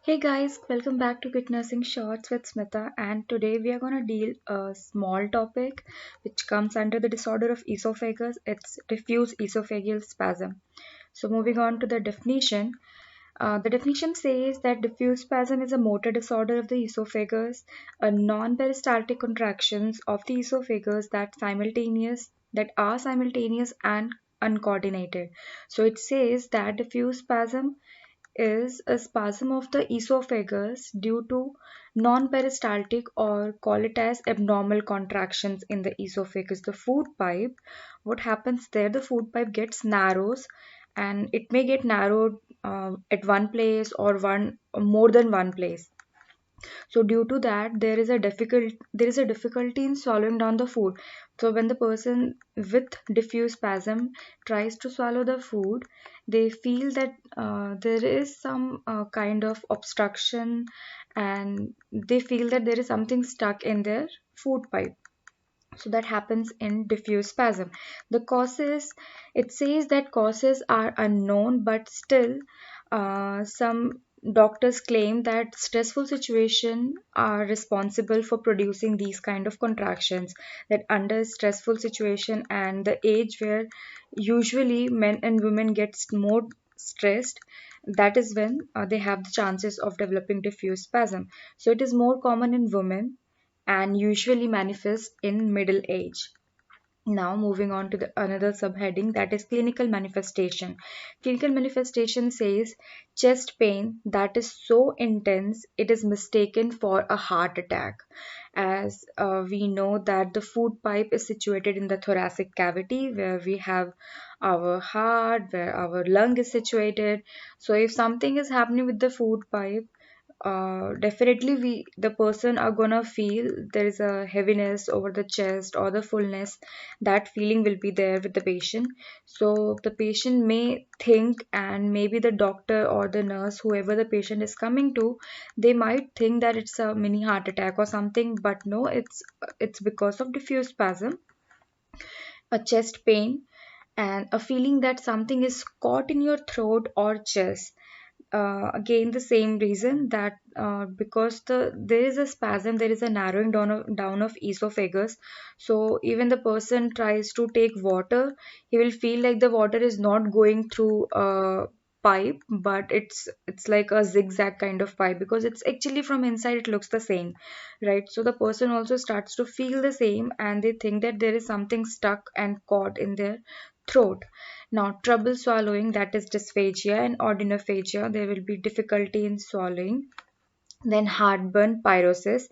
Hey guys, welcome back to Quick Nursing Shorts with Smita, and today we are going to deal a small topic which comes under the disorder of esophagus. It's diffuse esophageal spasm. So moving on to the definition. The definition says that diffuse spasm is a motor disorder of the esophagus, a non-peristaltic contractions of the esophagus that are simultaneous and uncoordinated. So it says that diffuse spasm is a spasm of the esophagus due to non-peristaltic or call it as abnormal contractions in the esophagus. The food pipe, what happens there, the food pipe gets narrows and it may get narrowed at one place or one more than one place. So due to that, there is a difficulty in swallowing down the food. So when the person with diffuse spasm tries to swallow the food, they feel that there is some kind of obstruction, and they feel that there is something stuck in their food pipe. So that happens in diffuse spasm. The causes, it says that causes are unknown, but still some doctors claim that stressful situation are responsible for producing these kind of contractions, that under stressful situation and the age where usually men and women get more stressed, that is when they have the chances of developing diffuse spasm. So it is more common in women and usually manifest in middle age. Now moving on to the another subheading, that is clinical manifestation. Clinical manifestation says chest pain that is so intense it is mistaken for a heart attack. As we know that the food pipe is situated in the thoracic cavity where we have our heart, where our lung is situated. So if something is happening with the food pipe, definitely the person are gonna feel there is a heaviness over the chest or the fullness. That feeling will be there with the patient. So the patient may think, and maybe the doctor or the nurse, whoever the patient is coming to, they might think that it's a mini heart attack or something, but no, it's because of diffuse spasm, a chest pain, and a feeling that something is caught in your throat or chest. Again, the same reason that because there is a spasm, there is a narrowing down of esophagus. So even the person tries to take water, he will feel like the water is not going through a pipe, but it's like a zigzag kind of pipe, because it's actually from inside it looks the same, right? So the person also starts to feel the same, and they think that there is something stuck and caught in their throat. Now, trouble swallowing, that is dysphagia and ordinophagia, there will be difficulty in swallowing. Then heartburn, pyrosis,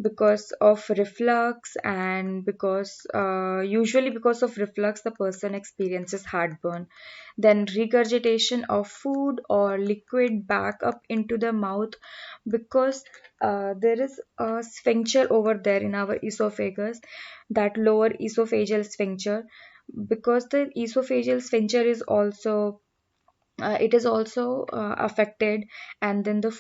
because of reflux, and because usually because of reflux, the person experiences heartburn. Then regurgitation of food or liquid back up into the mouth, because there is a sphincter over there in our esophagus, that lower esophageal sphincter. Because the esophageal sphincter is also it is also affected, and then the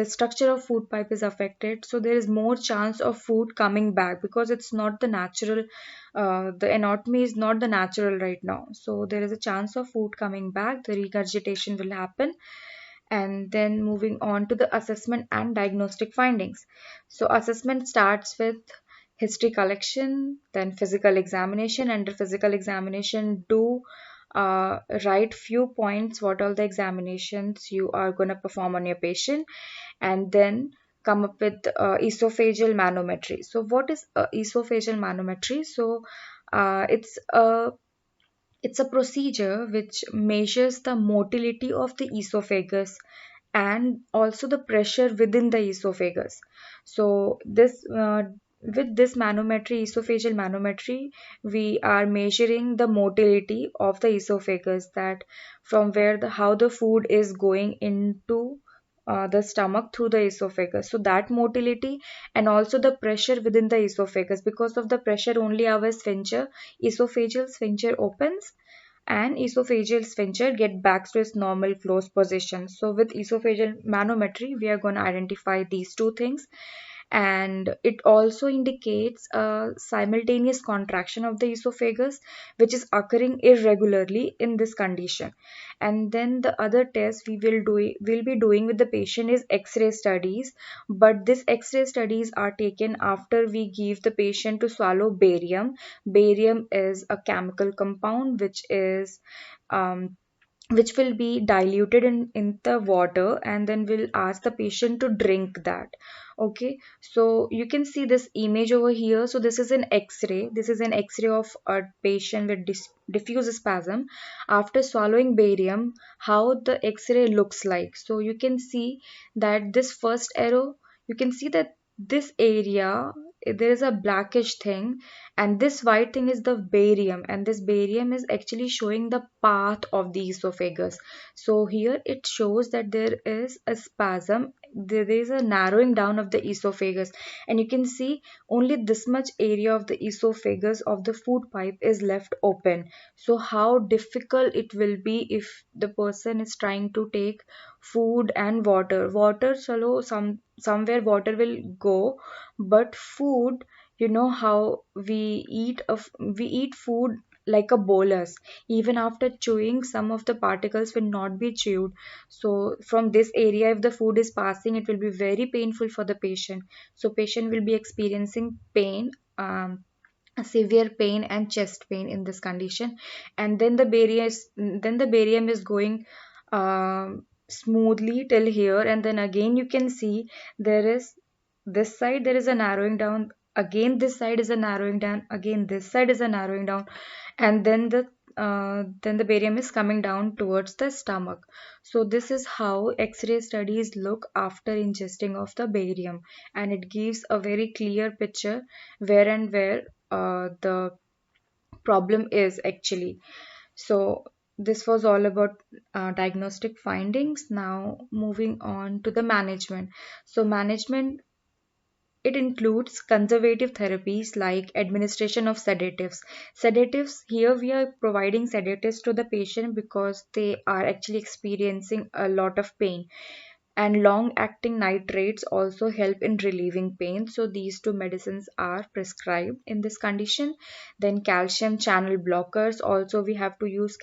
structure of food pipe is affected, so there is more chance of food coming back, because it's not the natural, the anatomy is not the natural right now, so there is a chance of food coming back, the regurgitation will happen. And then moving on to the assessment and diagnostic findings. So assessment starts with history collection, then physical examination. Under physical examination, do write few points what all the examinations you are going to perform on your patient, and then come up with esophageal manometry. So what is esophageal manometry? So uh, it's a it's a procedure which measures the motility of the esophagus and also the pressure within the esophagus. So this with this manometry, esophageal manometry, we are measuring the motility of the esophagus, that from where the how the food is going into the stomach through the esophagus. So that motility, and also the pressure within the esophagus. Because of the pressure, only our esophageal sphincter opens, and esophageal sphincter get back to its normal closed position. So with esophageal manometry, we are going to identify these two things. and it also indicates a simultaneous contraction of the esophagus, which is occurring irregularly in this condition. And then the other test will be doing with the patient is X-ray studies, but this X-ray studies are taken after we give the patient to swallow barium. Barium is a chemical compound um, which will be diluted in the water, and then we'll ask the patient to drink that. Okay, so you can see this image over here. So this is an x-ray. This is an x-ray of a patient with diffuse spasm after swallowing barium, how the x-ray looks like. So you can see that this first arrow, you can see that this area, there is a blackish thing, and this white thing is the barium, and this barium is actually showing the path of the esophagus. So here it shows that there is a spasm, there is a narrowing down of the esophagus, and you can see only this much area of the esophagus of the food pipe is left open. So how difficult it will be if the person is trying to take food and water, chalo, somewhere water will go, but food, you know how we eat food like a bolus. Even after chewing, some of the particles will not be chewed. So from this area, if the food is passing, it will be very painful for the patient. So patient will be experiencing pain, a severe pain and chest pain in this condition. And then the barium is going smoothly till here, and then again you can see there is this side, there is a narrowing down, again this side is a narrowing down, again this side is a narrowing down, and then the barium is coming down towards the stomach. So this is how x-ray studies look after ingesting of the barium, and it gives a very clear picture where the problem is actually. So this was all about diagnostic findings. Now moving on to the management. So management, it includes conservative therapies like administration of sedatives. Sedatives, here we are providing sedatives to the patient because they are actually experiencing a lot of pain. And long acting nitrates also help in relieving pain. So these two medicines are prescribed in this condition. Then calcium channel blockers, also we have to use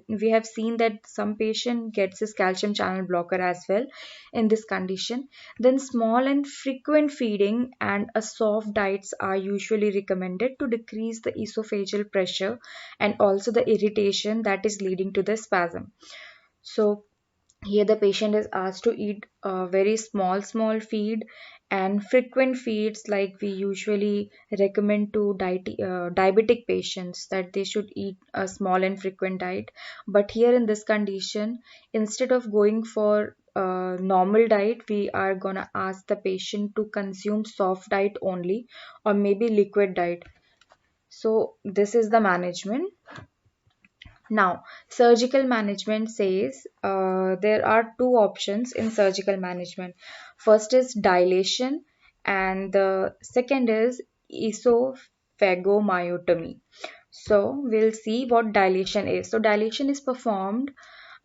we have seen that some patient gets this calcium channel blocker as well in this condition. Then small and frequent feeding and a soft diets are usually recommended to decrease the esophageal pressure and also the irritation that is leading to the spasm. So here the patient is asked to eat a very small feed and frequent feeds, like we usually recommend to diabetic patients that they should eat a small and frequent diet. But here in this condition, instead of going for a normal diet, we are gonna ask the patient to consume soft diet only, or maybe liquid diet. So this is the management. Now, surgical management says there are two options in surgical management. First is dilation, and the second is esophagomyotomy. So, we'll see what dilation is. So, dilation is performed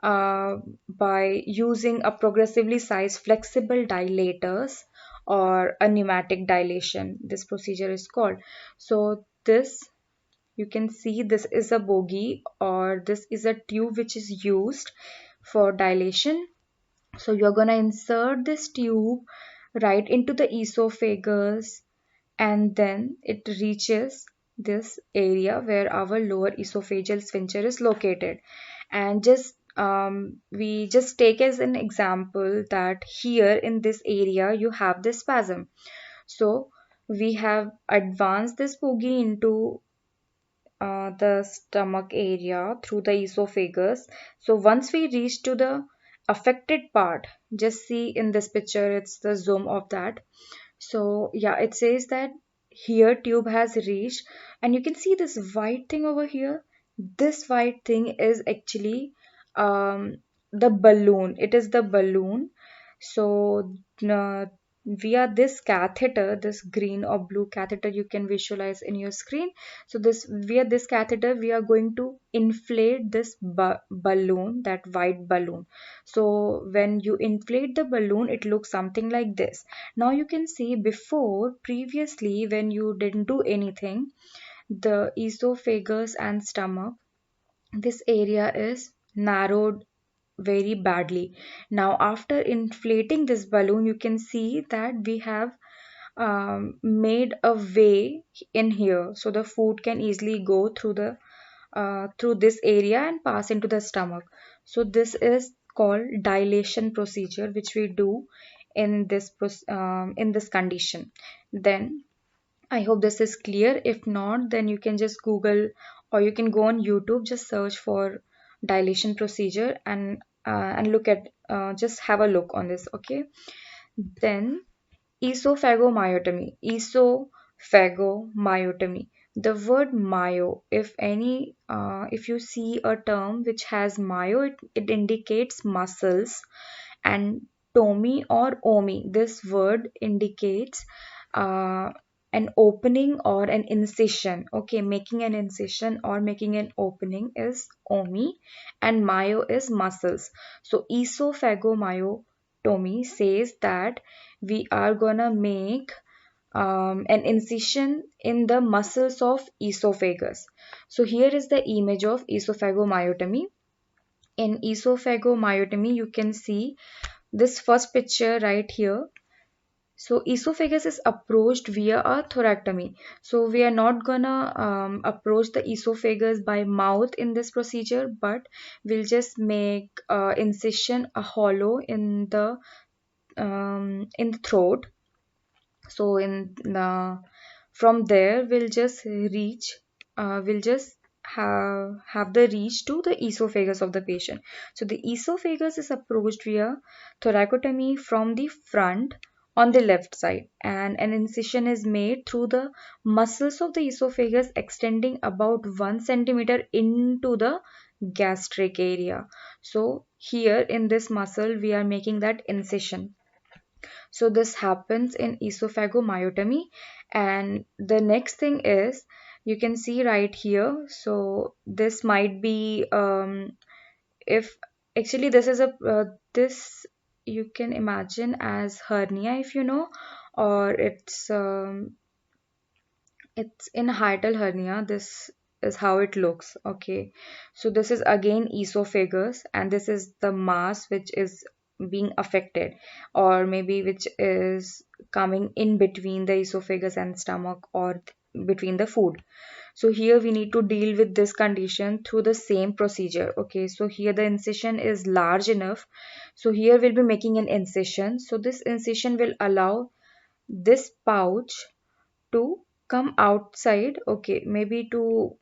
by using a progressively sized flexible dilators or a pneumatic dilation. This procedure is called. So, this, you can see this is a bogey, or this is a tube which is used for dilation. So you're going to insert this tube right into the esophagus, and then it reaches this area where our lower esophageal sphincter is located. And just we just take as an example that here in this area you have this spasm. So we have advanced this bogey into the stomach area through the esophagus. So once we reach to the affected part, just see in this picture, it's the zoom of that. So yeah, it says that here tube has reached, and you can see this white thing over here. This white thing is actually the balloon. It is the balloon. So via this catheter, this green or blue catheter you can visualize in your screen. So this via this catheter we are going to inflate this balloon, that white balloon. So when you inflate the balloon, it looks something like this. Now you can see, before, previously, when you didn't do anything, the esophagus and stomach, this area is narrowed very badly. Now, after inflating this balloon, you can see that we have made a way in here, so the food can easily go through the through this area and pass into the stomach. So this is called dilation procedure, which we do in in this condition. Then I hope this is clear. If not, then you can just Google, or you can go on YouTube, just search for dilation procedure and look at, just have a look on this. Okay. Then esophagomyotomy. Esophagomyotomy. The word myo, if you see a term which has myo, it indicates muscles, and tomy or omi, this word indicates uh, an opening or an incision. Okay, making an incision or making an opening is omi, and myo is muscles. So esophagomyotomy says that we are gonna make an incision in the muscles of esophagus. So here is the image of esophagomyotomy. In esophagomyotomy, you can see this first picture right here. So esophagus is approached via a thoracotomy. So we are not gonna approach the esophagus by mouth in this procedure, but we'll just make incision, a hollow in the throat. So in the from there we'll just have the reach to the esophagus of the patient. So the esophagus is approached via thoracotomy from the front on the left side, and an incision is made through the muscles of the esophagus extending about 1 centimeter into the gastric area. So here in this muscle we are making that incision. So this happens in esophagomyotomy. And the next thing is, you can see right here. So this might be, if actually this is a this you can imagine as hernia, if you know, or it's in hiatal hernia. This is how it looks. Okay, so this is again esophagus, and this is the mass which is being affected, or maybe which is coming in between the esophagus and stomach, or between the food. So here we need to deal with this condition through the same procedure. Okay, so here the incision is large enough. So here we'll be making an incision. So this incision will allow this pouch to come outside. Okay, maybe to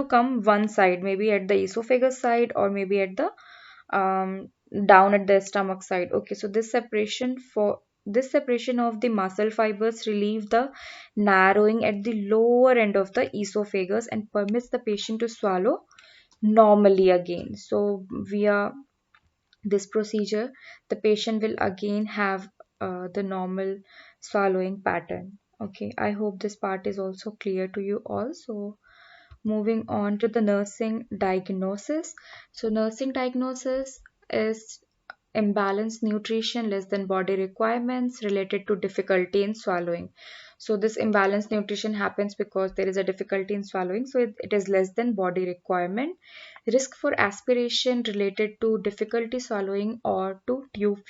come one side, maybe at the esophagus side, or maybe at the um, down at the stomach side. Okay, so this separation of the muscle fibers relieve the narrowing at the lower end of the esophagus and permits the patient to swallow normally again. So via this procedure, the patient will again have the normal swallowing pattern. Okay, I hope this part is also clear to you all. So moving on to the nursing diagnosis. So nursing diagnosis is imbalanced nutrition less than body requirements related to difficulty in swallowing. So this imbalanced nutrition happens because there is a difficulty in swallowing, so it is less than body requirement. Risk for aspiration related to difficulty swallowing or to tube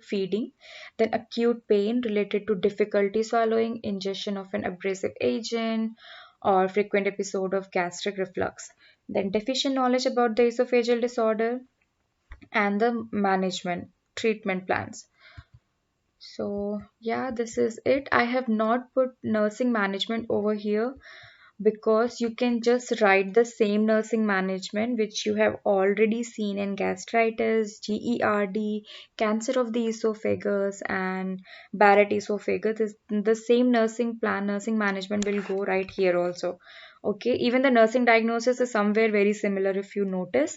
feeding. Then acute pain related to difficulty swallowing, ingestion of an abrasive agent, or frequent episode of gastric reflux. Then deficient knowledge about the esophageal disorder and the management treatment plans. So yeah, this is it. I have not put nursing management over here because you can just write the same nursing management which you have already seen in gastritis, GERD, cancer of the esophagus, and Barrett esophagus. The same nursing plan, nursing management will go right here also. Okay, even the nursing diagnosis is somewhere very similar if you notice.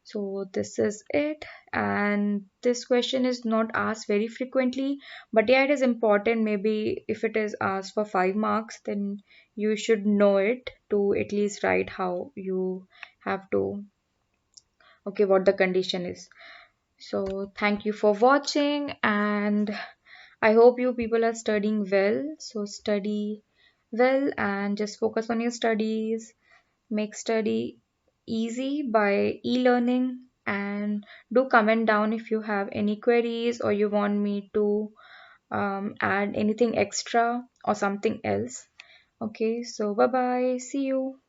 So this is it. And this question is not asked very frequently, but yeah, it is important. Maybe if it is asked for 5 marks, then you should know it to at least write how you have to, okay, what the condition is. So thank you for watching, and I hope you people are studying well. So study well and just focus on your studies. Make study easy by e-learning, and do comment down if you have any queries or you want me to add anything extra or something else. Okay, so bye bye. See you.